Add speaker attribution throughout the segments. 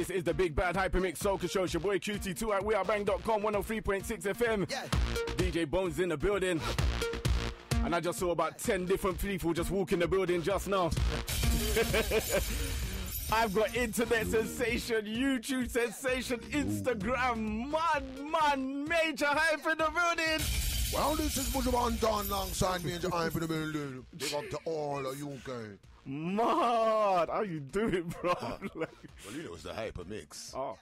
Speaker 1: This is the Big Bad Hypermix Soca Show. It's your boy QT2 at wearebang.com, 103.6 FM. Yeah. DJ Bones in the building. And I just saw about 10 different people just walk in the building just now. I've got internet sensation, YouTube sensation, Instagram, man, Majah Hype in the building.
Speaker 2: Well, this is Bujaman Don alongside Majah Hype in the building. Big up to all of you guys.
Speaker 1: Mad, how you doing, bro?
Speaker 2: Well, you know it's the Hyper Mix.
Speaker 1: Oh.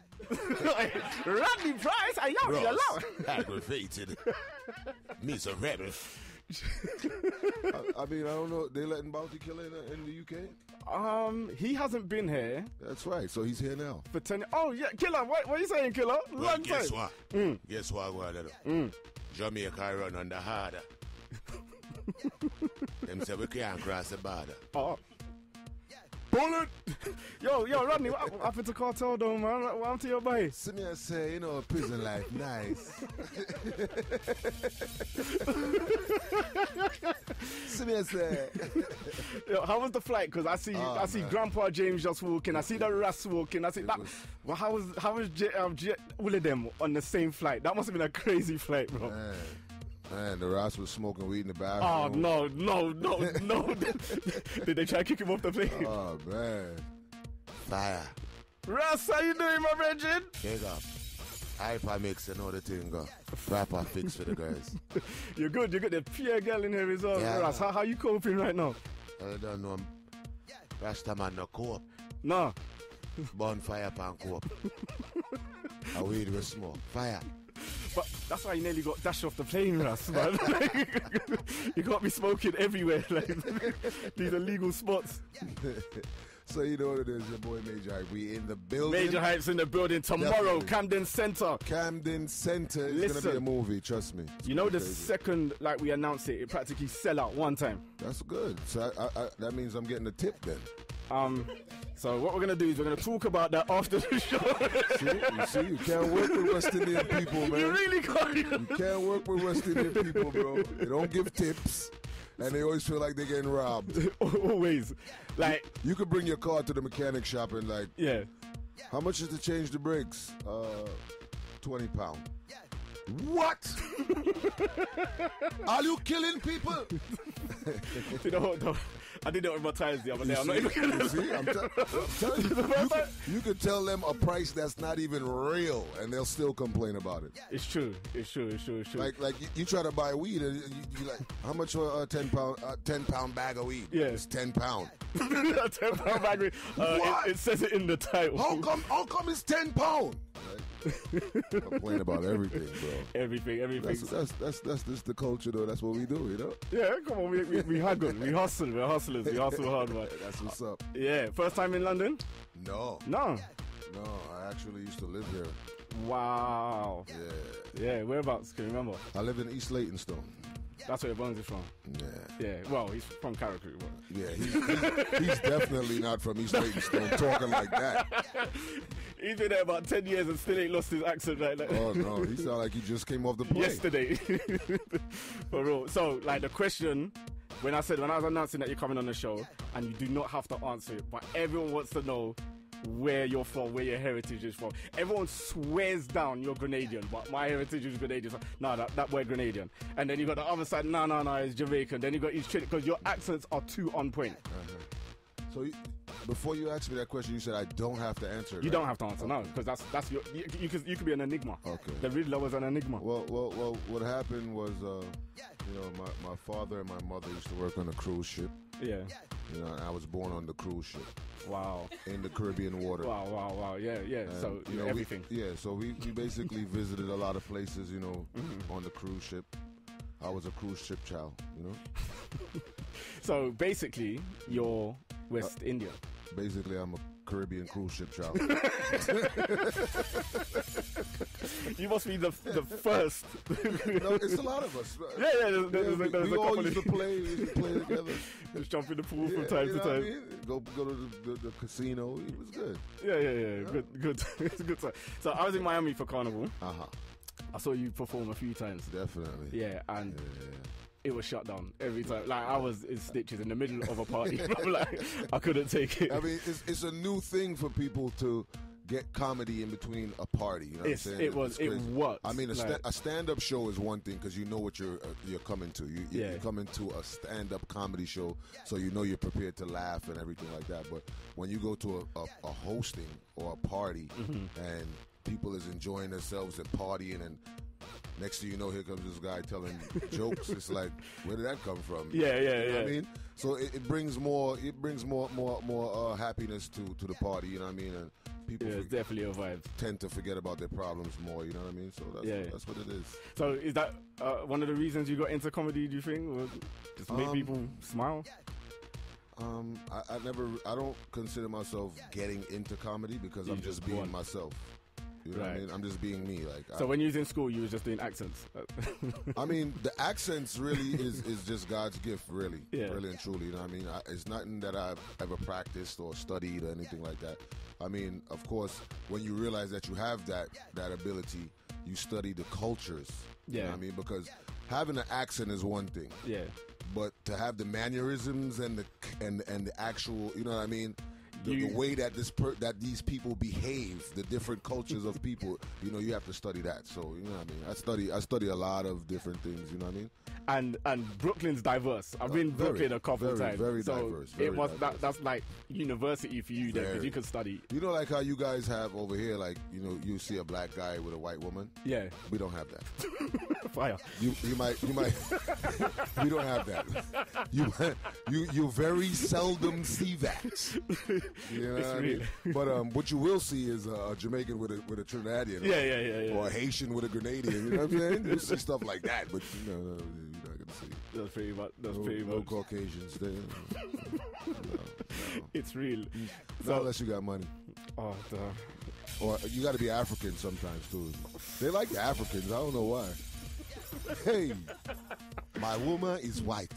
Speaker 1: Rodney Price, I know you alone.
Speaker 2: Aggravated. Me's a rebel.
Speaker 3: I mean, I don't know. They letting Bounty Killer in the UK?
Speaker 1: He hasn't been here.
Speaker 3: That's right. So he's here now.
Speaker 1: For 10 years. Oh, yeah. Killer, what are you saying, Killer?
Speaker 2: Well, guess what? Guess what? Jamaica I run under harder. Them say we can't cross the border.
Speaker 1: Oh. Bullet! Yo, Rodney, what happened to Cartel though, man? What happened to your boy?
Speaker 3: See me, I say, you know, prison life, nice. See me, I say.
Speaker 1: Yo, how was the flight? Because I see Grandpa James just walking. I see the Russ walking. I see that. Well, how was all of them on the same flight? That must have been a crazy flight, bro.
Speaker 3: Man, the Ross was smoking weed in the bathroom.
Speaker 1: Oh, no. Did they try to kick him off the plane?
Speaker 3: Oh, man.
Speaker 2: Fire.
Speaker 1: Ross, how you doing, my virgin?
Speaker 2: Big up. Hyper Mix and all the thing go. Proper fix for the guys.
Speaker 1: You're good. The Pierre girl in here as well. Yeah. Ross, how you coping right now?
Speaker 2: I don't know. Rasta man no cope.
Speaker 1: No.
Speaker 2: Bonfire pan cope. A weed with smoke. Fire.
Speaker 1: But that's why you nearly got dashed off the plane, Russ, man. You can't be smoking everywhere, like these illegal spots.
Speaker 3: So you know what it is, your boy Majah Hype. We in the building.
Speaker 1: Majah Hype's in the building tomorrow. Definitely. Camden Center. It's
Speaker 3: gonna be a movie, trust me.
Speaker 1: You know, the second like we announced it practically sell out one time.
Speaker 3: That's good. So I that means I'm getting a tip then.
Speaker 1: So what we're going to do is we're going to talk about that after the show.
Speaker 3: See, you can't work with West Indian people, man.
Speaker 1: You really can't.
Speaker 3: You can't work with West Indian people, bro. They don't give tips, and they always feel like they're getting robbed.
Speaker 1: Always. Like
Speaker 3: you could bring your car to the mechanic shop and like,
Speaker 1: yeah. How
Speaker 3: much is to change the brakes? £20. What? Are you killing people?
Speaker 1: You know, I did it with my tires the other day. I'm not even gonna
Speaker 3: see, I'm telling you could tell them a price that's not even real, and they'll still complain about it.
Speaker 1: It's true.
Speaker 3: Like you try to buy weed, and you like, how much for a 10 pound bag of weed?
Speaker 1: Yeah,
Speaker 3: it's £10.
Speaker 1: A 10 pound bag of weed. It says it in the title.
Speaker 3: How come it's £10? Complain about everything, bro.
Speaker 1: Everything.
Speaker 3: That's just the culture, though. That's what we do, you know.
Speaker 1: Yeah, come on, we haggle, we hustle, we're hustlers, we hustle hard, man.
Speaker 3: That's what's up.
Speaker 1: Yeah, first time in London?
Speaker 3: No, I actually used to live here.
Speaker 1: Wow. Yeah. Whereabouts? Can you remember?
Speaker 3: I live in East Leytonstone.
Speaker 1: That's where Bones is from. Yeah. Well, he's from Carrickferry.
Speaker 3: Yeah, he's definitely not from East Leytonstone talking like that.
Speaker 1: He's been there about 10 years and still ain't lost his accent right now.
Speaker 3: Oh no, he sound like he just came off the plane
Speaker 1: yesterday. For real. So, like the question when I was announcing that you're coming on the show, and you do not have to answer it, but everyone wants to know where you're from, where your heritage is from. Everyone swears down you're Grenadian, but my heritage is Grenadian. So, no, that we're Grenadian. And then you got the other side, no, it's Jamaican. Then you got East Trinidad, because your accents are too on point.
Speaker 3: So before you asked me that question, you said I don't have to answer it.
Speaker 1: You don't have to answer, no, because that's your. You could be an enigma.
Speaker 3: Okay.
Speaker 1: The Riddler was an enigma.
Speaker 3: Well. What happened was, my father and my mother used to work on a cruise ship.
Speaker 1: Yeah.
Speaker 3: You know, and I was born on the cruise ship.
Speaker 1: Wow.
Speaker 3: In the Caribbean water.
Speaker 1: Wow. Yeah. And, so everything.
Speaker 3: So we basically visited a lot of places, on the cruise ship. I was a cruise ship child,
Speaker 1: So basically, you're West Indian.
Speaker 3: Basically, I'm a Caribbean cruise ship child.
Speaker 1: You must be the first.
Speaker 3: No, it's a lot of us.
Speaker 1: Yeah.
Speaker 3: We all used to play together.
Speaker 1: Just jump in the pool from time to time.
Speaker 3: I mean? Go to the casino. It was good.
Speaker 1: Yeah. Good. It's a good time. So I was in Miami for Carnival. I saw you perform a few times.
Speaker 3: Definitely.
Speaker 1: Yeah, and it was shut down every time. Like, I was in stitches in the middle of a party. I'm like, I couldn't take it.
Speaker 3: I mean, it's a new thing for people to get comedy in between a party. You know what I'm saying?
Speaker 1: It works.
Speaker 3: I mean, a stand-up show is one thing because you know what you're coming to. You're coming to a stand-up comedy show, so you know you're prepared to laugh and everything like that. But when you go to a hosting or a party and people is enjoying themselves and partying, and next thing you know, here comes this guy telling jokes. It's like, where did that come from?
Speaker 1: Yeah.
Speaker 3: You know what I mean? So it brings more happiness to the party. You know what I mean? And people
Speaker 1: it's definitely a vibe.
Speaker 3: Tend to forget about their problems more. You know what I mean? So that's what it is.
Speaker 1: So is that one of the reasons you got into comedy? Do you think, or just make people smile?
Speaker 3: I don't consider myself getting into comedy because I'm just being myself. You know what I mean? I'm just being me.
Speaker 1: So when you was in school, you was just doing accents?
Speaker 3: I mean, the accents really is just God's gift, really. Really and truly. You know what I mean? It's nothing that I've ever practiced or studied or anything like that. I mean, of course, when you realize that you have that ability, you study the cultures. You know what I mean? Because having an accent is one thing. Yeah. But to have the mannerisms and the actual, you know what I mean? The way that that these people behave, the different cultures of people, you know, you have to study that. So, you know what I mean? I study a lot of different things, you know what I mean?
Speaker 1: And Brooklyn's diverse. I've been in Brooklyn a couple of times.
Speaker 3: Very diverse.
Speaker 1: That's like university for you then, because you can study.
Speaker 3: You know, like how you guys have over here, like, you know, you see a black guy with a white woman. Yeah. We don't have that.
Speaker 1: Fire.
Speaker 3: You might. We don't have that. You very seldom see that. You know what I mean? But what you will see is a Jamaican with a Trinidadian. Yeah. Or a Haitian with a Grenadian. You know what I'm saying? You'll see stuff like that, but you know, you're not gonna see.
Speaker 1: That's pretty much.
Speaker 3: No Caucasians there. No.
Speaker 1: It's real.
Speaker 3: Not unless you got money.
Speaker 1: Oh, damn.
Speaker 3: Or you got to be African sometimes too. They like the Africans. I don't know why. Hey, my woman is white.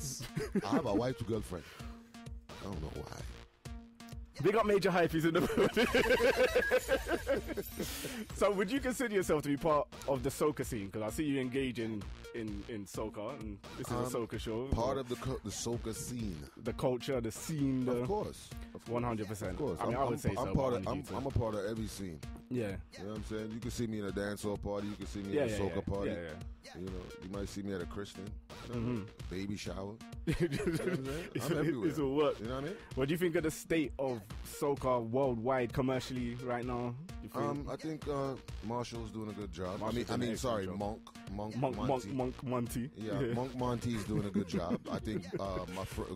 Speaker 3: I have a white girlfriend. I don't know why.
Speaker 1: Big up Majah Hype, he's in the building. So would you consider yourself to be part of the soca scene? Because I see you engaging in soca, and this is a soca show.
Speaker 3: Part of the soca scene.
Speaker 1: The culture, the scene.
Speaker 3: Of course.
Speaker 1: 100%.
Speaker 3: Of course.
Speaker 1: I mean, I would say so.
Speaker 3: I'm a part of every scene.
Speaker 1: Yeah.
Speaker 3: You know what I'm saying? You can see me in a dancehall party. You can see me at a soca party. Yeah. You know, you might see me at a Christian, baby shower. You know what I'm saying? I'm everywhere.
Speaker 1: It's all work.
Speaker 3: You know what I mean?
Speaker 1: What do you think of the state of soca worldwide commercially right now?
Speaker 3: I think Marshall's doing a good job. Monk
Speaker 1: Monty.
Speaker 3: Yeah, Monk Monty's doing a good job. I think a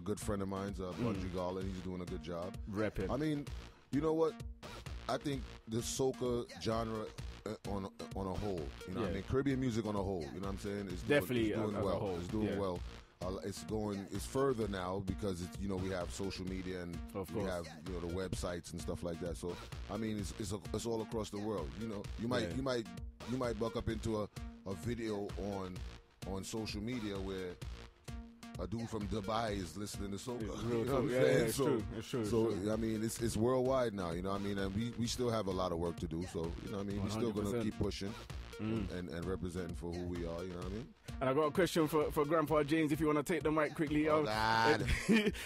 Speaker 3: good friend of mine's Bungie Garland. He's doing a good job.
Speaker 1: Repping.
Speaker 3: I mean, you know what? I think the soca genre on a whole, you know what I mean? Caribbean music on a whole, you know what I'm saying? It's
Speaker 1: definitely
Speaker 3: doing well.
Speaker 1: A whole.
Speaker 3: It's doing well. It's further now because it's, you know, we have social media and we have, you know, the websites and stuff like that. So I mean, it's all across the world. You know, you might buck up into a video on social media where a dude from Dubai is listening to soca. You know what I'm saying?
Speaker 1: It's true.
Speaker 3: So I mean, it's worldwide now. You know what I mean? And we still have a lot of work to do. So you know what I mean? We're still gonna keep pushing and representing for who we are. You know what I mean?
Speaker 1: And I got a question for Grandpa James. If you want to take the mic quickly,
Speaker 3: God.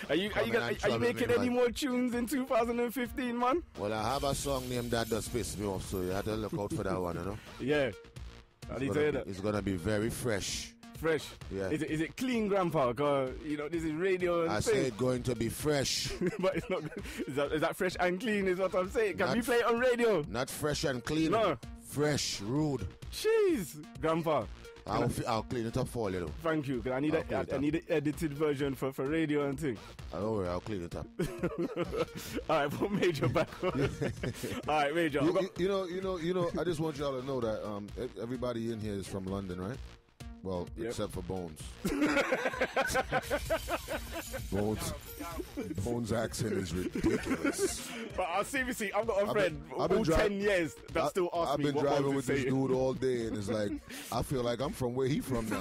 Speaker 1: Are you making any more tunes in 2015, man?
Speaker 2: Well, I have a song named that does piss me off, so you have to look out for that one, you know.
Speaker 1: Yeah, I need to hear that.
Speaker 2: It's gonna be very fresh.
Speaker 1: Fresh.
Speaker 2: Yeah.
Speaker 1: Is it clean, Grandpa? Cause you know this is radio. And
Speaker 2: I say it's going to be fresh.
Speaker 1: But it's not. Is that fresh and clean? Is what I'm saying. Can we play it on radio?
Speaker 2: Not fresh and clean.
Speaker 1: No.
Speaker 2: Fresh, rude.
Speaker 1: Jeez, Grandpa.
Speaker 2: I'll clean it up for you.
Speaker 1: Thank you. Cause I need an edited version for radio and thing.
Speaker 2: Don't worry, I'll clean it up.
Speaker 1: All right, put Major back on. All right, Major.
Speaker 3: You know. I just want y'all to know that everybody in here is from London, right? Well, except for Bones. Bones' accent is ridiculous.
Speaker 1: But seriously, I've got a friend all 10 years that still asks me what
Speaker 3: I've been driving with this dude all day, and it's like, I feel like I'm from where he from now.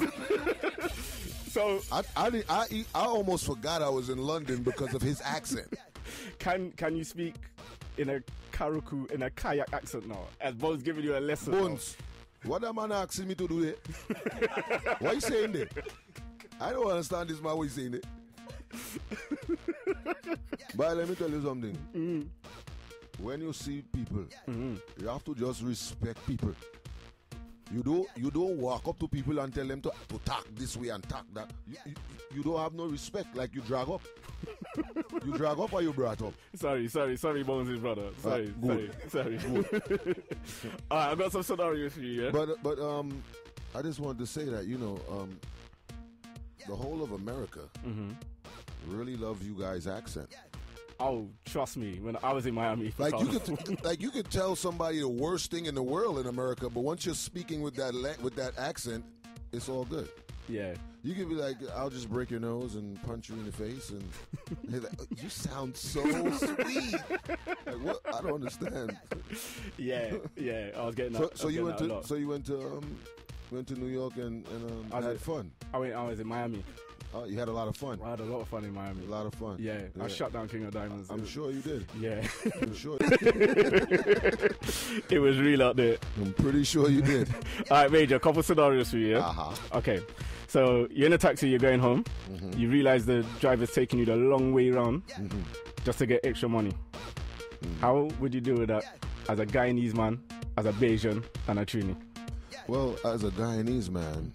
Speaker 1: So
Speaker 3: I almost forgot I was in London because of his accent.
Speaker 1: Can you speak in a kayak accent now? As Bones giving you a lesson.
Speaker 3: Bones. What that man asking me to do there? What you saying there? I don't understand this man, what you saying there? But let me tell you something. when you see people, you have to just respect people. You don't walk up to people and tell them to talk this way and talk that. You don't have no respect. Like you drag up. You drag up or you brought up?
Speaker 1: Sorry, Bones' brother. Sorry. Good. Alright, I've got some scenarios for you, yeah?
Speaker 3: But I just wanted to say that, the whole of America really loves you guys' accent.
Speaker 1: Oh, trust me, when I was in Miami.
Speaker 3: You could tell somebody the worst thing in the world in America, but once you're speaking with that accent, it's all good.
Speaker 1: Yeah.
Speaker 3: You could be like, I'll just break your nose and punch you in the face, and they're like, you sound so sweet. Like, what? I don't understand.
Speaker 1: Yeah. I was getting that.
Speaker 3: So you went to New York and had fun.
Speaker 1: I was in Miami.
Speaker 3: Oh, you had a lot of fun.
Speaker 1: I had a lot of fun in Miami.
Speaker 3: A lot of fun.
Speaker 1: Yeah. I shut down King of Diamonds.
Speaker 3: I'm sure you did.
Speaker 1: Yeah.
Speaker 3: I'm sure.
Speaker 1: It was real out there.
Speaker 3: I'm pretty sure you did.
Speaker 1: All right, Major, a couple scenarios for you, yeah? Okay. So you're in a taxi, you're going home. You realize the driver's taking you the long way around just to get extra money. How would you deal with that as a Guyanese man, as a Bajan, and a Trini?
Speaker 3: Well, as a Guyanese man,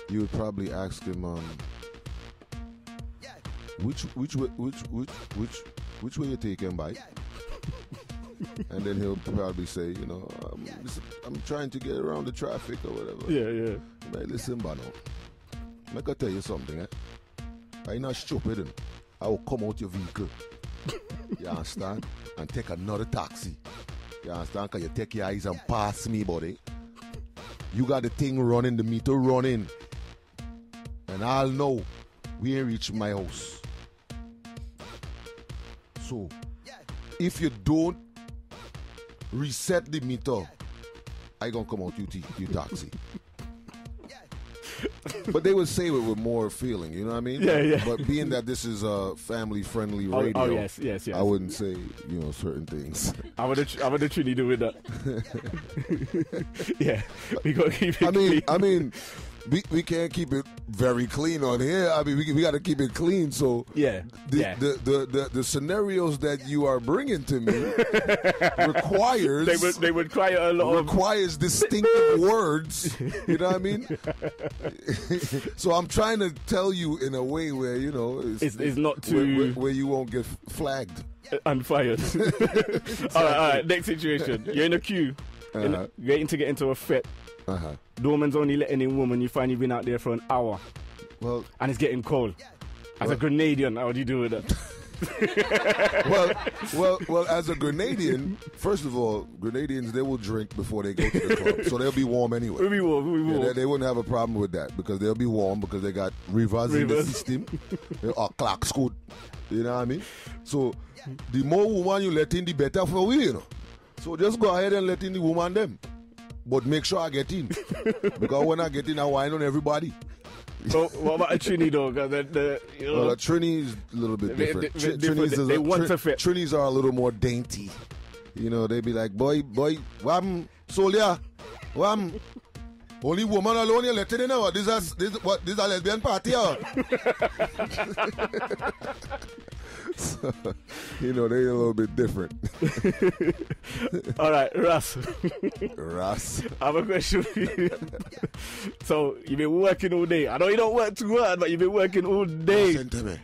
Speaker 3: you would probably ask him, which way you taking, bike? And then he'll probably say, I'm trying to get around the traffic or whatever.
Speaker 1: Yeah.
Speaker 3: Like, listen, Bano, I can tell you something, I'm not stupid. I will come out your vehicle. You understand? And take another taxi. You understand? Because you take your eyes and pass me, buddy. You got the thing running, the meter running. And I'll know we ain't reached my house. So, if you don't reset the meter, I gonna come out you taxi. But they would say it with more feeling, you know what I mean?
Speaker 1: Yeah.
Speaker 3: But being that this is a family-friendly radio,
Speaker 1: yes.
Speaker 3: I wouldn't say, certain things.
Speaker 1: I would have truly do with that. Yeah, we got to keep it clean.
Speaker 3: I mean, we can't keep it very clean on here. I mean, we got to keep it clean. So the scenarios that you are bringing to me requires
Speaker 1: they would require a lot
Speaker 3: requires distinctive words. You know what I mean? So I'm trying to tell you in a way where
Speaker 1: it's not too
Speaker 3: where you won't get flagged
Speaker 1: and fired. All right. Next situation: you're in a queue, waiting to get into a fit. The woman's only letting in woman. You find you've been out there for an hour.
Speaker 3: Well,
Speaker 1: and it's getting cold. As a Grenadian, how do you do with that?
Speaker 3: well, as a Grenadian, first of all, Grenadians, they will drink before they go to the club, so they'll be warm anyway.
Speaker 1: We'll be warm.
Speaker 3: Yeah, they wouldn't have a problem with that because they'll be warm because they got rivers in the system or clocks good. You know what I mean? So the more woman you let in, the better for we. So just go ahead and let in the woman them. But make sure I get in. Because when I get in, I whine on everybody.
Speaker 1: So what about a Trini, though? Well,
Speaker 3: a Trini is a little bit different. Trinis are a little more dainty. They be like, boy, wham, Solia, wham. Only woman alone you let it in. This is a lesbian party. So, they're a little bit different.
Speaker 1: All right, Russ. I have a question for you. So, you've been working all day. I know you don't work too hard, but you've been working all day.
Speaker 2: Listen to me.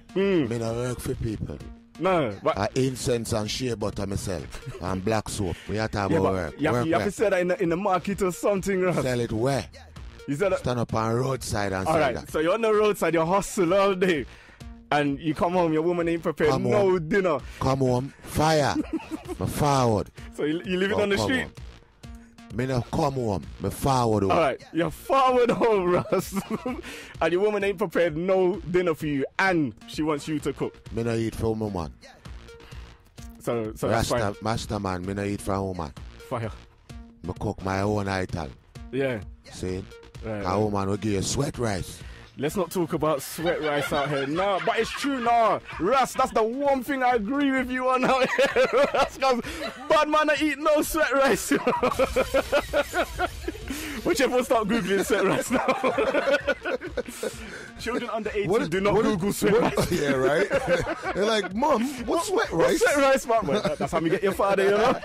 Speaker 2: I work for people.
Speaker 1: No, but
Speaker 2: I incense and shea butter myself and black soap. We have to have work.
Speaker 1: You have to say that in the market or something, Russ.
Speaker 2: Sell it where?
Speaker 1: You said that?
Speaker 2: Stand up on roadside and sell
Speaker 1: that. So you're on the roadside, you hustle all day. And you come home, your woman ain't prepared dinner.
Speaker 2: Come home, fire. Me forward.
Speaker 1: So you living on the street?
Speaker 2: Me no come home, me forward home.
Speaker 1: Alright, you're forward home, Russ. And your woman ain't prepared no dinner for you and she wants you to cook.
Speaker 2: Me no eat for woman.
Speaker 1: So that's fine.
Speaker 2: Master man, me no eat for woman.
Speaker 1: Fire.
Speaker 2: Me cook my own item.
Speaker 1: Yeah.
Speaker 2: See? A woman will give you sweat rice.
Speaker 1: Let's not talk about sweat rice out here. No, but it's true, no. Russ, that's the one thing I agree with you on out here, Russ, because bad man I eat no sweat rice. Watch everyone start Googling sweat rice now. Children under 18 do not Google sweat rice.
Speaker 3: Yeah, right? They're like, Mom, what's sweat rice?
Speaker 1: Sweat rice, man. Well, that's how you get your father, you know?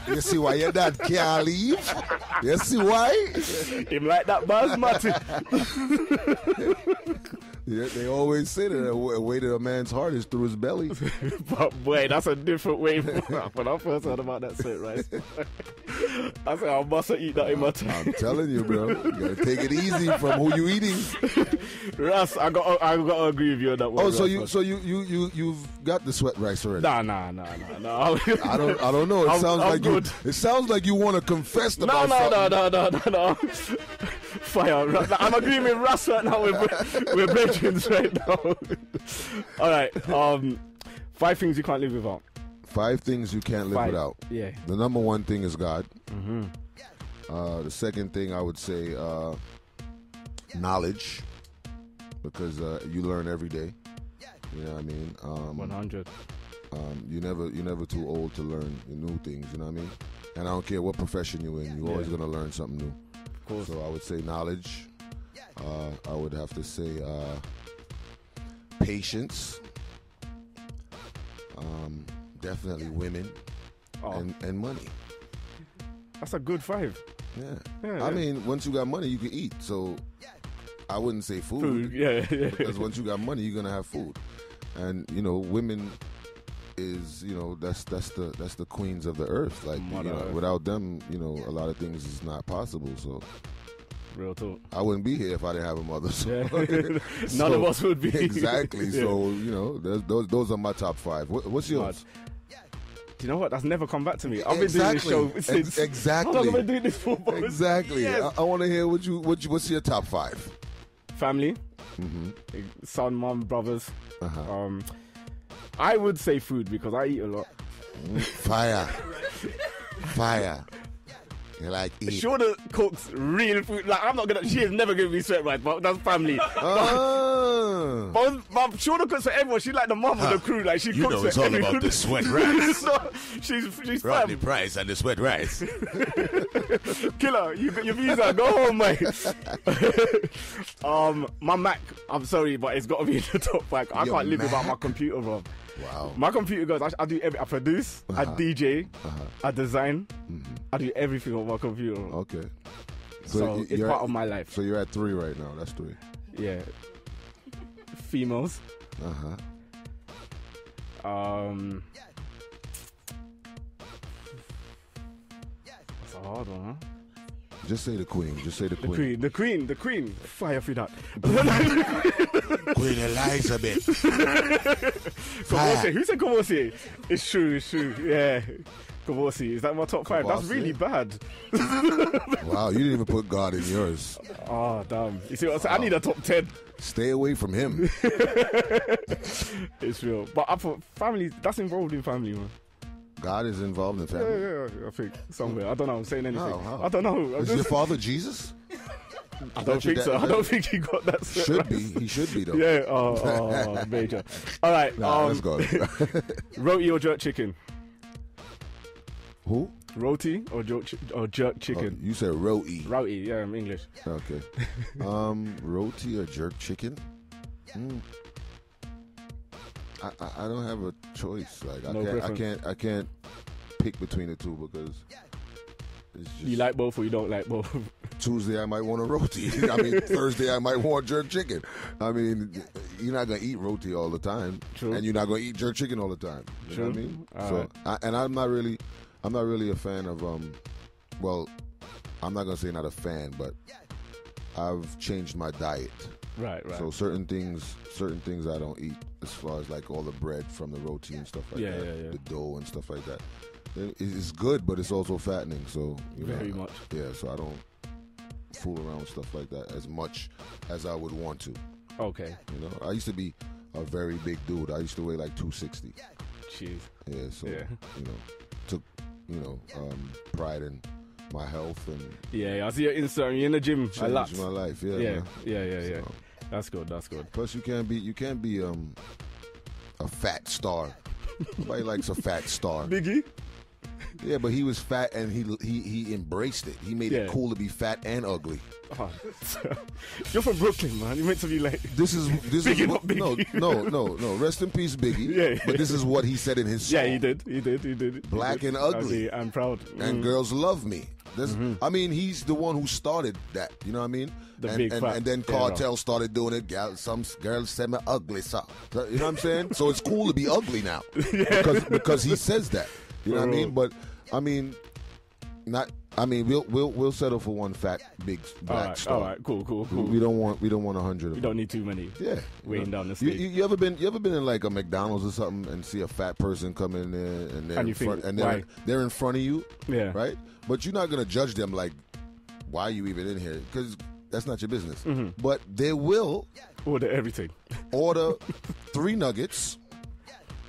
Speaker 3: You see why your dad can't leave? You see why?
Speaker 1: Him like that basmati.
Speaker 3: Yeah, they always say that the way to a man's heart is through his belly.
Speaker 1: But boy, that's a different way. When I first heard about that sweat rice, I said I mustn't eat that in my time.
Speaker 3: I'm telling you, bro. You gotta take it easy from who you eating.
Speaker 1: Russ, I got to agree with you on that one.
Speaker 3: Oh,
Speaker 1: Russ,
Speaker 3: you've got the sweat rice already.
Speaker 1: Nah.
Speaker 3: I don't know. It sounds like you want to confess about something.
Speaker 1: No. Fire. I'm agreeing with Russ right now. We're brethrens right now. All right. 5 things you can't live without.
Speaker 3: 5 things you can't live without.
Speaker 1: Yeah.
Speaker 3: The number 1 thing is God.
Speaker 1: Mm-hmm.
Speaker 3: The second thing I would say knowledge, because you learn every day. You know what I mean?
Speaker 1: 100.
Speaker 3: You're never too old to learn new things. You know what I mean? And I don't care what profession you're in, you're always gonna learn something new.
Speaker 1: Of course.
Speaker 3: So I would say knowledge. I would have to say patience. Definitely women and money.
Speaker 1: That's a good 5.
Speaker 3: Yeah. I mean, once you got money, you can eat. So I wouldn't say food.
Speaker 1: Yeah.
Speaker 3: Because once you got money, you're gonna have food. And women is that's the queens of the earth. Like without them, a lot of things is not possible. So.
Speaker 1: Real talk.
Speaker 3: I wouldn't be here if I didn't have a mother. So.
Speaker 1: Yeah. None of us would be.
Speaker 3: Exactly.
Speaker 1: Yeah.
Speaker 3: So, those are my top 5. What's yours?
Speaker 1: Do you know what? That's never come back to me. I've been doing this show since.
Speaker 3: Exactly.
Speaker 1: How long have I been doing this for?
Speaker 3: Exactly.
Speaker 1: Yes.
Speaker 3: I want to hear what's your top 5?
Speaker 1: Family.
Speaker 3: Mm-hmm.
Speaker 1: Son, mom, brothers.
Speaker 3: Uh-huh.
Speaker 1: I would say food because I eat a lot.
Speaker 3: Fire. You like eat.
Speaker 1: Shorter cooks real food. Like she has never given me sweat rice, but that's family. But Shorter cooks for everyone. She's like the mom of the crew. Like she cooks for
Speaker 2: it's all
Speaker 1: everyone.
Speaker 2: about the sweat rice.
Speaker 1: So, she's
Speaker 2: Rodney
Speaker 1: fam.
Speaker 2: Price and the sweat rice.
Speaker 1: Killer, you got your visa. Go home, mate. My Mac. I'm sorry, but it's got to be in the top 5. I can't live without my computer, bro.
Speaker 3: Wow.
Speaker 1: My computer goes. I do everything. I produce. I DJ. I design. I do everything on my computer.
Speaker 3: Okay.
Speaker 1: So it's part of my life.
Speaker 3: So you're at 3 right now. That's 3.
Speaker 1: Yeah. Females. That's a hard one, huh?
Speaker 3: Just say the queen.
Speaker 1: The queen. Fire for that.
Speaker 2: Queen Elizabeth.
Speaker 1: Who said Kavosi? It's true. Yeah. Kavosi. Is that my top 5? That's really bad.
Speaker 3: Wow, you didn't even put God in yours.
Speaker 1: Oh, damn. You see what I'm saying? I need a top 10.
Speaker 3: Stay away from him.
Speaker 1: It's real. But for family, that's involved in family, man.
Speaker 3: God is involved in family?
Speaker 1: Yeah, I think somewhere. I don't know. I'm saying anything.
Speaker 3: How?
Speaker 1: I don't know.
Speaker 3: Is your father Jesus?
Speaker 1: I don't think so. I don't think he got that.
Speaker 3: Should be. He should be, though.
Speaker 1: Yeah. Oh, major. All right.
Speaker 3: Let's go.
Speaker 1: Roti or jerk chicken?
Speaker 3: Who?
Speaker 1: Roti or jerk chicken?
Speaker 3: You said roti.
Speaker 1: Roti, yeah, I'm English.
Speaker 3: Okay. Roti or jerk chicken? I don't have a choice. Like I can't pick between the two because it's just
Speaker 1: you like both or you don't like both.
Speaker 3: Tuesday I might want a roti. I mean Thursday I might want jerk chicken. I mean you're not gonna eat roti all the time,
Speaker 1: True.
Speaker 3: and you're not gonna eat jerk chicken all the time. You know what I mean?
Speaker 1: Right.
Speaker 3: I'm not really a fan of well, I'm not gonna say not a fan, but I've changed my diet.
Speaker 1: Right.
Speaker 3: So certain things I don't eat, as far as like all the bread from the roti and stuff like that, the dough and stuff like that. It's good, but it's also fattening. So
Speaker 1: very much.
Speaker 3: Yeah. So I don't fool around with stuff like that as much as I would want to.
Speaker 1: Okay.
Speaker 3: I used to be a very big dude. I used to weigh like 260.
Speaker 1: Jeez.
Speaker 3: Yeah. So took pride in my health and
Speaker 1: I see your Instagram. You're in the gym.
Speaker 3: changed my life. Yeah.
Speaker 1: So, That's good.
Speaker 3: Plus, you can't be a fat star. Nobody likes a fat star.
Speaker 1: Biggie.
Speaker 3: Yeah, but he was fat and he embraced it. He made it cool to be fat and ugly.
Speaker 1: Oh, you're from Brooklyn, man. You're meant to be like.
Speaker 3: This is what, no. Rest in peace, Biggie.
Speaker 1: Yeah.
Speaker 3: But this is what he said in his song.
Speaker 1: Yeah, he did.
Speaker 3: Black and ugly.
Speaker 1: I'm proud.
Speaker 3: And girls love me. I mean, he's the one who started that. You know what I mean? And then Cartel started doing it. Some girls say me ugly, so you know what I'm saying? So it's cool to be ugly now because he says that. You know what I mean? But I mean, not. I mean, we'll settle for one fat big black star.
Speaker 1: All right, cool.
Speaker 3: We don't want 100.
Speaker 1: You don't need too many.
Speaker 3: Yeah,
Speaker 1: weighing down the stage.
Speaker 3: You ever been in like a McDonald's or something and see a fat person come in there and they're in front of you?
Speaker 1: Yeah,
Speaker 3: right. But you're not gonna judge them like, why are you even in here? Because that's not your business. Mm-hmm. But they will
Speaker 1: order everything.
Speaker 3: Order 3 nuggets,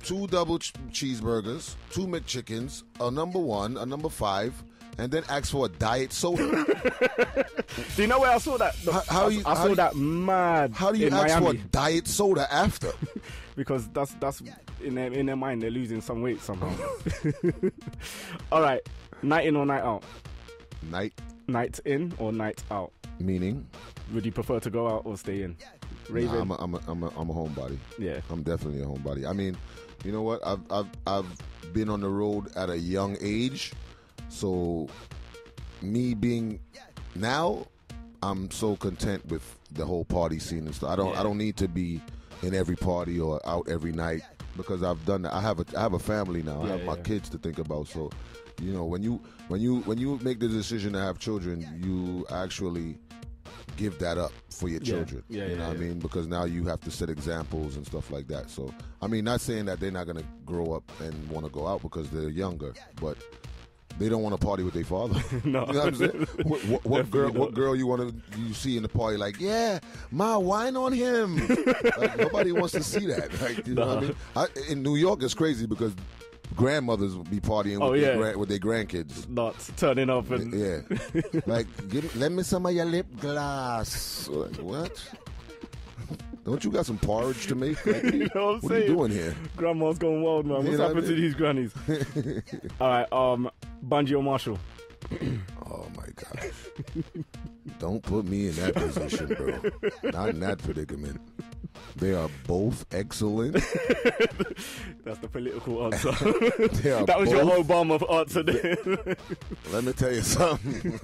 Speaker 3: 2 double cheeseburgers, 2 McChickens, a number 1, a number 5. And then ask for a diet soda.
Speaker 1: Do you know where I saw that? I saw that mad.
Speaker 3: How do you ask
Speaker 1: Miami.
Speaker 3: for a diet soda after?
Speaker 1: Because that's in their mind they're losing some weight somehow. All right, night in or night out? Night in or night out?
Speaker 3: Meaning?
Speaker 1: Would you prefer to go out or stay in? Raven?
Speaker 3: Nah, I'm a homebody.
Speaker 1: Yeah,
Speaker 3: I'm definitely a homebody. I mean, you know what? I've been on the road at a young age. So, me being now, I'm so content with the whole party scene and stuff. I don't need to be in every party or out every night because I've done that. I have a family now. I have my kids to think about. So, you know, when you make the decision to have children, you actually give that up for your children. You know what I mean? Because now you have to set examples and stuff like that. So, I mean, not saying that they're not going to grow up and want to go out because they're younger, but they don't want to party with their father.
Speaker 1: No.
Speaker 3: You know what I'm saying? What girl you see in the party like, yeah, Ma, wine on him. Like, nobody wants to see that. Like, you know what I mean? In New York, it's crazy because grandmothers will be partying with their grandkids.
Speaker 1: Not turning up and
Speaker 3: like, let me some of your lip gloss. Like, what? Don't you got some porridge to make? Like,
Speaker 1: you know what I'm saying?
Speaker 3: What are you doing here?
Speaker 1: Grandma's going wild, man. What's happened to these grannies? All right, Bungie or Marshall?
Speaker 3: Oh, my gosh. Don't put me in that position, bro. Not in that predicament. They are both excellent.
Speaker 1: That's the political answer. That was your Obama answer there.
Speaker 3: Let me tell you something.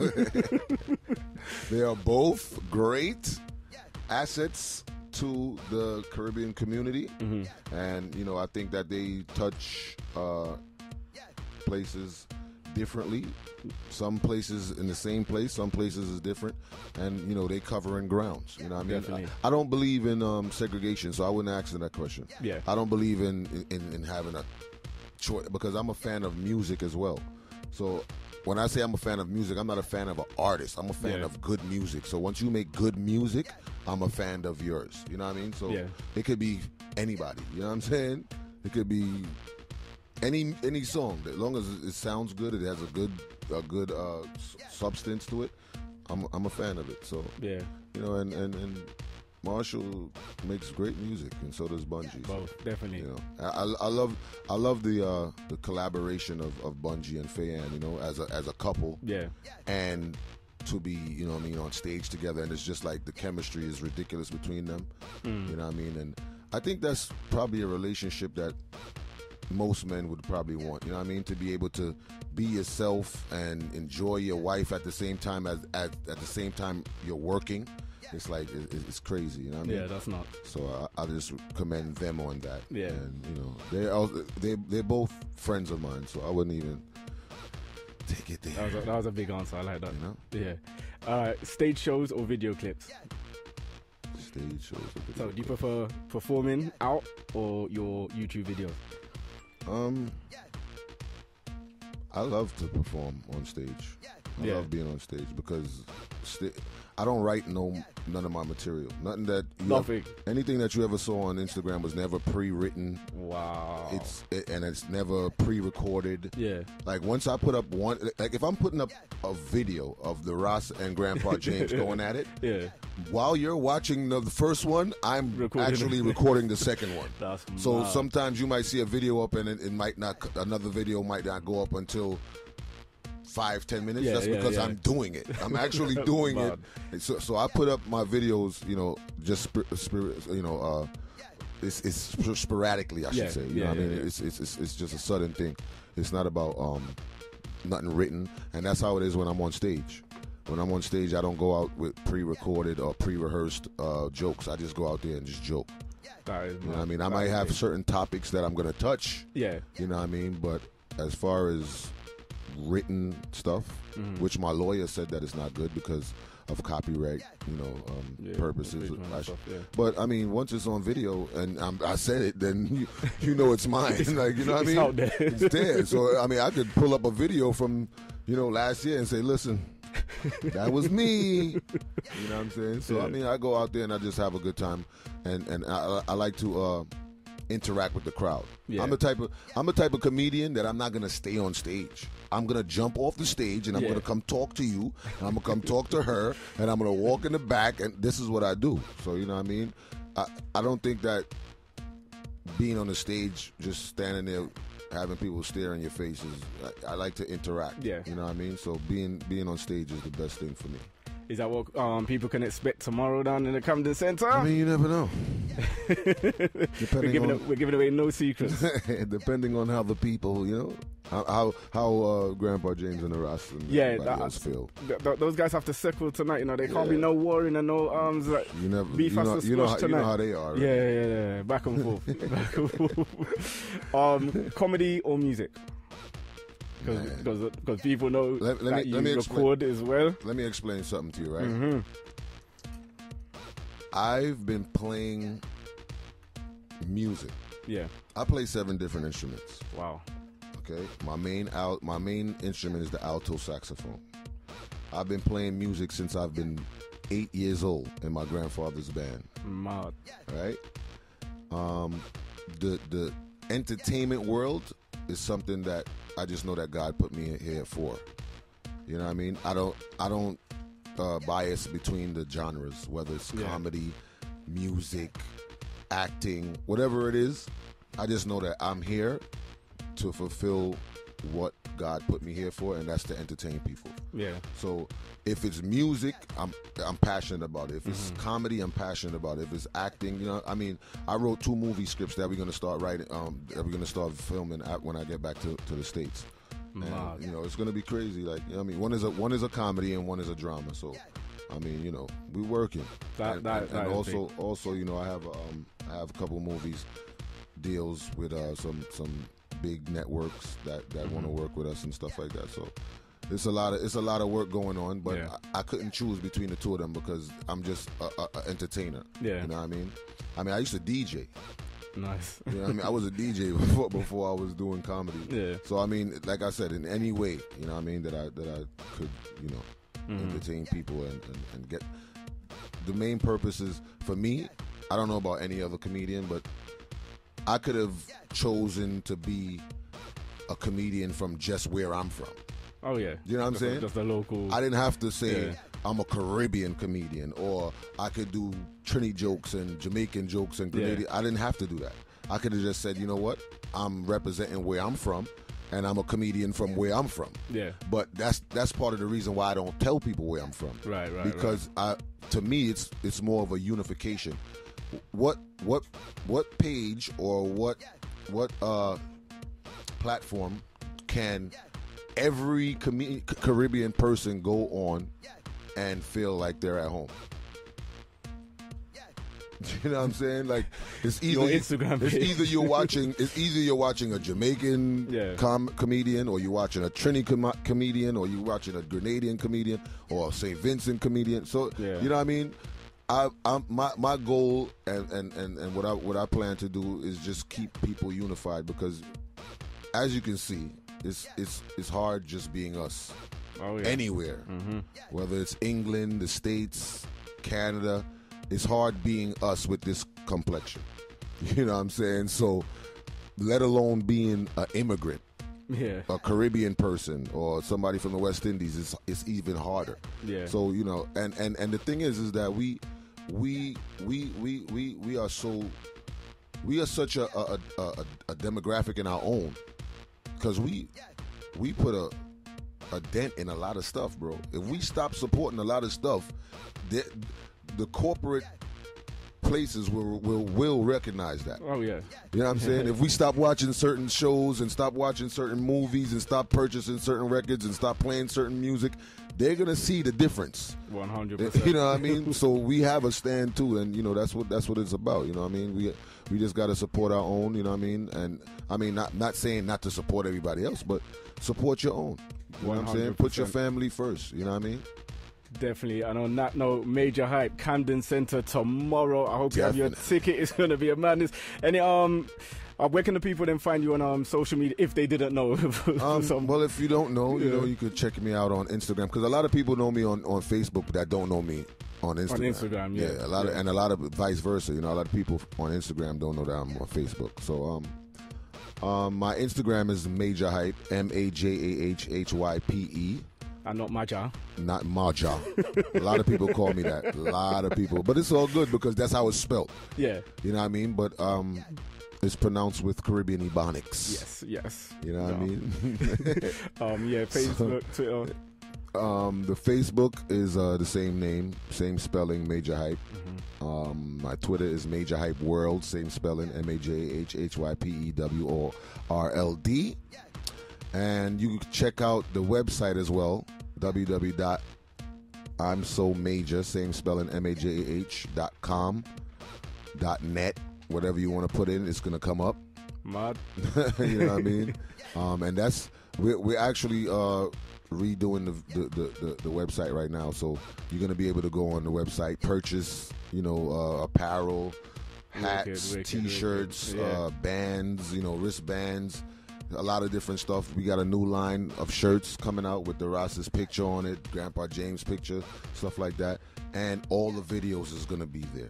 Speaker 3: They are both great assets to the Caribbean community, and you know, I think that they touch places differently. Some places in the same place, some places is different, and you know, they covering grounds. You know what I mean?
Speaker 1: Definitely.
Speaker 3: I don't believe in segregation, so I wouldn't answer that question.
Speaker 1: Yeah,
Speaker 3: I don't believe in having a choice because I'm a fan of music as well. So when I say I'm a fan of music, I'm not a fan of an artist. I'm a fan of good music. So once you make good music, I'm a fan of yours. You know what I mean? So it could be anybody. You know what I'm saying? It could be any song. As long as it sounds good, it has a good substance to it. I'm a fan of it. So
Speaker 1: you
Speaker 3: know, and Marshall makes great music, and so does Bungie.
Speaker 1: Both, definitely.
Speaker 3: You know, I love the collaboration of Bungie and Fayan. You know, as a couple. Yeah. And to be, you know what I mean, on stage together, and it's just like the chemistry is ridiculous between them. You know what I mean? And I think that's probably a relationship that most men would probably want. You know what I mean? To be able to be yourself and enjoy your wife at the same time as at the same time you're working. It's like it's crazy, you know what I mean?
Speaker 1: Yeah, that's not.
Speaker 3: So I just commend them on that.
Speaker 1: Yeah,
Speaker 3: and you know they're both friends of mine, so I wouldn't even take it there.
Speaker 1: That was a big answer. I like that.
Speaker 3: You know?
Speaker 1: Yeah. Stage shows or video clips?
Speaker 3: Stage shows or video
Speaker 1: So do you prefer performing out or your YouTube videos?
Speaker 3: I love to perform on stage. I love being on stage because I don't write none of my material.
Speaker 1: Nothing.
Speaker 3: Anything that you ever saw on Instagram was never pre-written.
Speaker 1: Wow.
Speaker 3: It's never pre-recorded.
Speaker 1: Yeah.
Speaker 3: Like once I put up one, like if I'm putting up a video of the Ross and Grandpa James going at it.
Speaker 1: Yeah.
Speaker 3: While you're watching the first one, I'm actually recording the second one.
Speaker 1: That's
Speaker 3: so
Speaker 1: mad.
Speaker 3: sometimes you might see a video up and it might not. Another video might not go up until 5-10 minutes. That's because I'm doing it. I'm actually doing it. So I put up my videos, just it's sporadically, I should say. You know what I mean? It's just a sudden thing. It's not about nothing written, and that's how it is when I'm on stage. When I'm on stage, I don't go out with pre-recorded or pre-rehearsed jokes. I just go out there and just joke. You know what I mean? I might have certain topics that I'm gonna touch. Yeah. You know what I mean? But as far as written stuff, which my lawyer said that it's not good because of copyright, purposes. But I mean, once it's on video and I said it, then you know it's mine. Like, you know what I mean?
Speaker 1: Out there.
Speaker 3: It's there. So I mean, I could pull up a video from last year and say, listen, that was me. You know what I'm saying? So I mean, I go out there and I just have a good time, and I like to interact with the crowd. I'm the type of comedian that I'm not gonna stay on stage. I'm gonna jump off the stage and I'm gonna come talk to you, and I'm gonna come talk to her, and I'm gonna walk in the back, and this is what I do. So you know what I mean? I don't think that being on the stage, just standing there, having people stare in your face I like to interact. Yeah. You know what I mean? So being on stage is the best thing for me.
Speaker 1: Is that what people can expect tomorrow down in the Camden Centre?
Speaker 3: I mean, you never know.
Speaker 1: We're giving away no secrets.
Speaker 3: Depending on how the people, how Grandpa James and the Ross and everybody else feel.
Speaker 1: Those guys have to circle tonight. There can't be no warring and no arms. Like, beef has to squash tonight.
Speaker 3: You know how they are. Right?
Speaker 1: Yeah. Back and forth. Back and forth. Comedy or music? Because people know that you record as well.
Speaker 3: Let me explain something to you, right?
Speaker 1: Mm-hmm.
Speaker 3: I've been playing music.
Speaker 1: Yeah.
Speaker 3: I play 7 different instruments.
Speaker 1: Wow.
Speaker 3: Okay. My main instrument is the alto saxophone. I've been playing music since I've been 8 years old in my grandfather's band.
Speaker 1: Mad.
Speaker 3: Right? The entertainment world is something that I just know that God put me here for. You know what I mean? I don't bias between the genres, whether it's comedy, music, acting, whatever it is. I just know that I'm here to fulfill what God put me here for, and that's to entertain people. Yeah. So if it's music, I'm passionate about it. If it's comedy, I'm passionate about it. If it's acting, I mean, I wrote 2 movie scripts that we're gonna start writing, that we're gonna start filming when I get back to the States. And, it's gonna be crazy. Like, I mean, one is a comedy and one is a drama. So, I mean, we're working. And also, I have a couple movies deals with some big networks that want to work with us and stuff like that. So it's a lot of work going on, but I couldn't choose between the two of them because I'm just a entertainer. Yeah. You know what I mean? I used to DJ.
Speaker 1: Nice.
Speaker 3: You know what I mean? I was a DJ before I was doing comedy. Yeah. So I mean, like I said, in any way, you know what I mean, that I could, entertain people and get. The main purpose is, for me, I don't know about any other comedian, but I could have chosen to be a comedian from just where I'm from.
Speaker 1: Oh, yeah.
Speaker 3: You know what I'm saying?
Speaker 1: Just a local.
Speaker 3: I didn't have to say I'm a Caribbean comedian, or I could do Trini jokes and Jamaican jokes and Grenadian. I didn't have to do that. I could have just said, you know what? I'm representing where I'm from, and I'm a comedian from where I'm from. Yeah. But that's part of the reason why I don't tell people where I'm from. Right. Because to me, it's more of a unification. What page or what platform can every Caribbean person go on and feel like they're at home? You know what I'm saying? Like, it's either you're watching a Jamaican comedian, or you're watching a Trini comedian, or you're watching a Grenadian comedian, or a St. Vincent comedian. So you know what I mean? My goal and what I plan to do is just keep people unified, because as you can see, it's hard just being us. anywhere, whether it's England, the States, Canada. It's hard being us with this complexion. You know what I'm saying? So, let alone being an immigrant, a Caribbean person, or somebody from the West Indies, it's even harder.
Speaker 1: Yeah.
Speaker 3: So, you know, and the thing is that we are such a demographic in our own, because we put a dent in a lot of stuff, bro. If we stop supporting a lot of stuff, the corporate places will recognize that.
Speaker 1: Oh yeah.
Speaker 3: You know what I'm saying? If we stop watching certain shows and stop watching certain movies and stop purchasing certain records and stop playing certain music, they're gonna see the difference.
Speaker 1: 100%.
Speaker 3: You know what I mean? So we have a stand too, and you know that's what it's about. You know what I mean? We just got to support our own. You know what I mean? And I mean not saying not to support everybody else, but support your own. You know what I'm saying? Put your family first. You know what I mean?
Speaker 1: Definitely. And on that note, Majah Hype, Camden Centre tomorrow. I hope you have your ticket. It's going to be a madness. Any where can the people then find you on social media if they didn't know?
Speaker 3: Well, if you don't know, you know, you could check me out on Instagram, because a lot of people know me on Facebook that don't know me on Instagram.
Speaker 1: On Instagram, yeah.
Speaker 3: A lot of vice versa. You know, a lot of people on Instagram don't know that I'm on Facebook. So my Instagram is Majah Hype, MAJAHHYPE.
Speaker 1: And not Majah.
Speaker 3: Not Majah. A lot of people call me that. A lot of people. But it's all good because that's how it's spelled.
Speaker 1: Yeah.
Speaker 3: You know what I mean? But it's pronounced with Caribbean Ebonics.
Speaker 1: Yes.
Speaker 3: You know what I mean?
Speaker 1: Facebook, Twitter.
Speaker 3: The Facebook is the same name, same spelling, Majah Hype. My Twitter is Majah Hype World, same spelling, MAJAHHYPEWORLD. And you can check out the website as well, www.I'mSoMajah, same spelling, MAJAH.com.net. Whatever you want to put in, it's going to come up.
Speaker 1: Mad.
Speaker 3: You know what I mean? And that's, we're actually redoing the website right now. So you're going to be able to go on the website, purchase, you know, apparel, hats, T-shirts, bands, you know, wristbands, a lot of different stuff. We got a new line of shirts coming out with the Ross's picture on it, Grandpa James' picture, stuff like that. And all the videos is going to be there.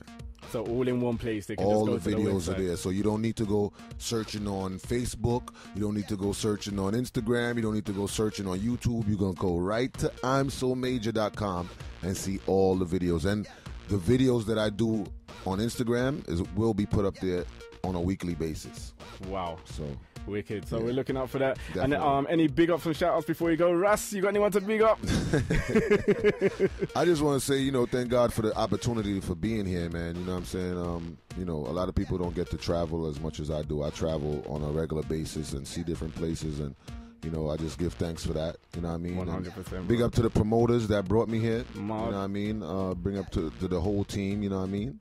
Speaker 1: So all in one place. They can
Speaker 3: all
Speaker 1: just go
Speaker 3: the videos
Speaker 1: to the
Speaker 3: are there. So you don't need to go searching on Facebook. You don't need to go searching on Instagram. You don't need to go searching on YouTube. You're going to go right to I'mSoMajah.com and see all the videos. And the videos that I do on Instagram will be put up there on a weekly basis.
Speaker 1: Wow.
Speaker 3: So
Speaker 1: wicked. So we're looking out for that.
Speaker 3: Definitely.
Speaker 1: And any big ups and shout outs before you go? Russ, you got anyone to big up?
Speaker 3: I just want to say, you know, thank God for the opportunity for being here, man. You know what I'm saying? You know, a lot of people don't get to travel as much as I do. I travel on a regular basis and see different places, and you know, I just give thanks for that. You know what I mean?
Speaker 1: 100%.
Speaker 3: Big up to the promoters that brought me here. You
Speaker 1: Mad.
Speaker 3: know what I mean? Bring up to the whole team. You know what I mean?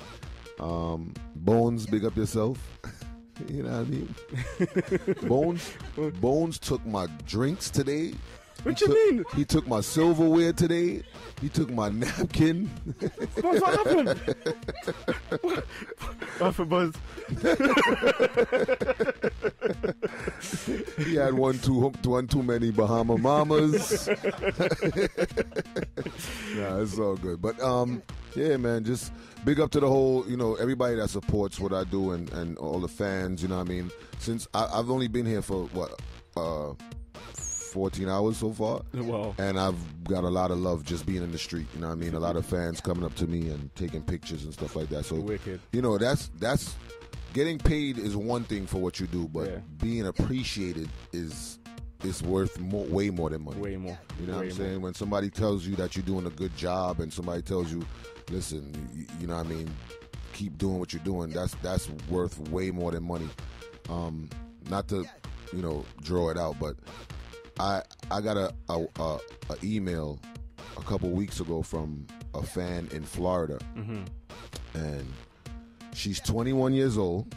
Speaker 3: Bones, big up yourself. You know what I mean? Bones took my drinks today.
Speaker 1: What you mean?
Speaker 3: He took my silverware today. He took my napkin.
Speaker 1: What happened? What for Buzz?
Speaker 3: He had one too many Bahama Mamas. Nah, it's all good. But yeah, man, just big up to the whole, you know, everybody that supports what I do and all the fans, you know what I mean? Since I've only been here for, 14 hours so far.
Speaker 1: Wow.
Speaker 3: And I've got a lot of love just being in the street, you know what I mean? A lot of fans coming up to me and taking pictures and stuff like that. So,
Speaker 1: wicked.
Speaker 3: You know, that's getting paid is one thing for what you do, but being appreciated is worth way more than money.
Speaker 1: Way more.
Speaker 3: You know what I'm saying? When somebody tells you that you're doing a good job and somebody tells you, listen, you know what I mean, keep doing what you're doing, that's worth way more than money. Not to, you know, draw it out, but I got a email a couple weeks ago from a fan in Florida, and she's 21 years old,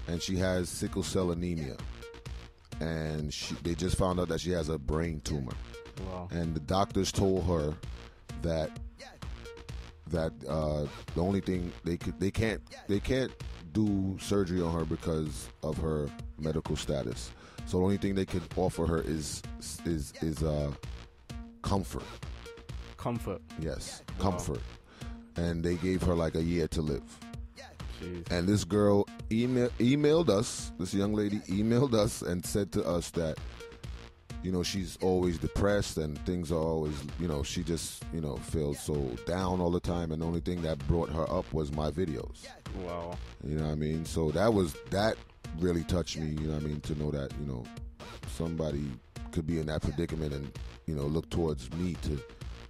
Speaker 3: and she has sickle cell anemia, and they just found out that she has a brain tumor.
Speaker 1: Wow. And
Speaker 3: the doctors told her that the only thing they can't do surgery on her because of her medical status. So the only thing they could offer her is comfort.
Speaker 1: Comfort.
Speaker 3: Yes,
Speaker 1: Wow.
Speaker 3: comfort. And they gave her like a year to live.
Speaker 1: Jeez.
Speaker 3: And this girl emailed us, this young lady emailed us and said to us that, you know, she's always depressed and things are always, you know, she just, you know, feels so down all the time, and the only thing that brought her up was my videos.
Speaker 1: Wow.
Speaker 3: You know what I mean? So that really touched me, you know what I mean, to know that, you know, somebody could be in that predicament and, you know, look towards me to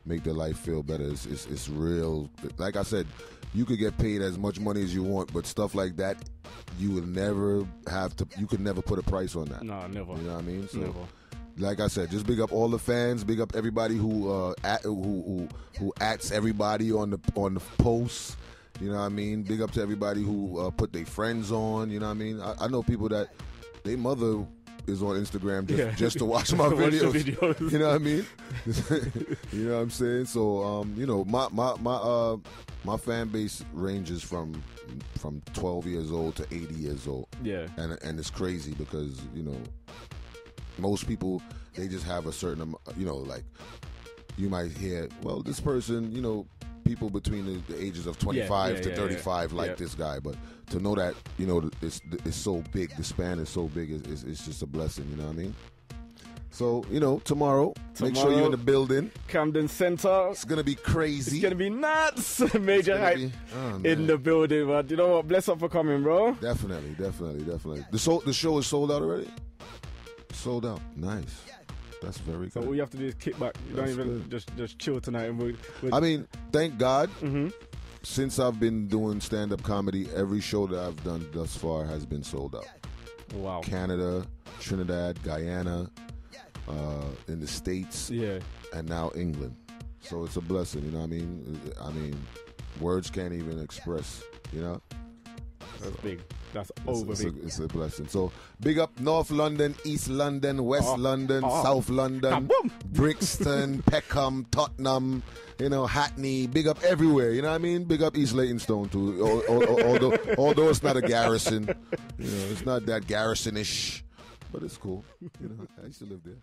Speaker 3: make their life feel better. It's real. Like I said, you could get paid as much money as you want, but stuff like that, you could never put a price on that.
Speaker 1: No, never.
Speaker 3: You know what I mean? So,
Speaker 1: never.
Speaker 3: like I said, just big up all the fans, big up everybody who ats everybody on the posts. You know what I mean? Big up to everybody who put their friends on. You know what I mean? I know people that their mother is on Instagram just to watch my videos. You know what I mean? You know what I'm saying? So you know, my fan base ranges from 12 years old to 80 years old.
Speaker 1: Yeah.
Speaker 3: And it's crazy because, you know, most people, they just have a certain, you know, like, you might hear, well, this person, you know, people between the ages of 25 to 35 like this guy. But to know that, you know, it's so big, the span is so big, it's just a blessing, you know what I mean? So, you know, tomorrow, make sure you're in the building.
Speaker 1: Camden Center.
Speaker 3: It's going to be crazy.
Speaker 1: It's going to be nuts. Major Hype in the building. But you know what? Bless up for coming, bro. Definitely.
Speaker 3: The show is sold out already? Sold out. Nice. That's very good.
Speaker 1: So all you have to do is kick back. You don't even just chill tonight. And
Speaker 3: I mean, thank God. Since I've been doing stand-up comedy, every show that I've done thus far has been sold out.
Speaker 1: Wow.
Speaker 3: Canada, Trinidad, Guyana, in the States, and now England. So it's a blessing, you know what I mean? Words can't even express, you know?
Speaker 1: That's big. That's big.
Speaker 3: It's a blessing. So big up North London, East London, West London, South London, Brixton, Peckham, Tottenham, you know, Hackney. Big up everywhere, you know what I mean? Big up East Leytonstone too. Although it's not a garrison, you know, it's not that garrison-ish, but it's cool. You know, I used to live there.